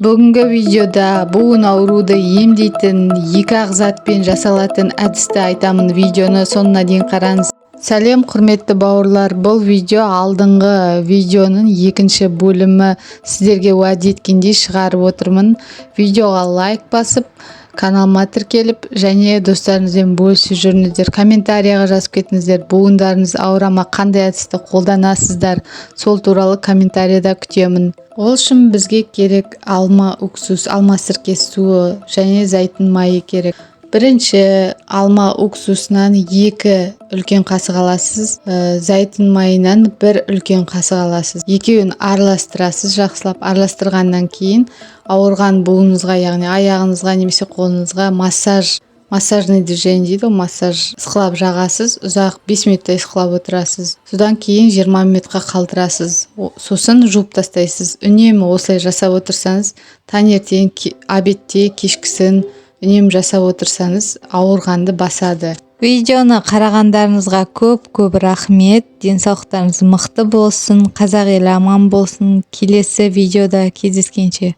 Бүгінгі видеода буын ауруды емдейтін екі ағзатпен жасалатын әдісті айтамын. Видеоны соңына дейін қараңыз. Сәлем құрметті бауырлар, бұл видео алдыңғы видеоның екінші бөлімі. Сіздерге уәде еткендей шығарып отырмын. Видеоға лайк басып, каналыма тіркеліп және достарыңызбен бөлісіп жүріңіздер. Комментарияға жазып кетіңіздер. Буындарыңыз ауырама, қандай әдісті қолданасыздар, сол туралы комментарияда күтемін. Ол үшін бізге керек алма уксус, алма сіркесі суы және зәйтүн майы керек. Бірінші алма уксусынан 2 үлкен қасық аласыз, зәйтүн майынан 1 үлкен қасық аласыз. Екеуін араластырасыз, жақсылап араластырғаннан кейін ауырған буыныңызға, яғни аяғыңызға немесе қолыңызға массажный движение дейді, массаж ысқылап жағасыз, ұзақ 5 минуттай ысқылап отырасыз. Содан кейін 20 минутқа қалдырасыз. Сосын жуып тастайсыз. Үнемі осылай жасап отырсаңыз, таңертең, обедте, кешкісін үнемі жасап отырсаңыз, ауырғанды басады. Видеоны қарағандарыңызға көп рахмет. Денсаулықтарыңыз мықты болсын, қазақ елі аман болсын. Келесі видеода кездескенше.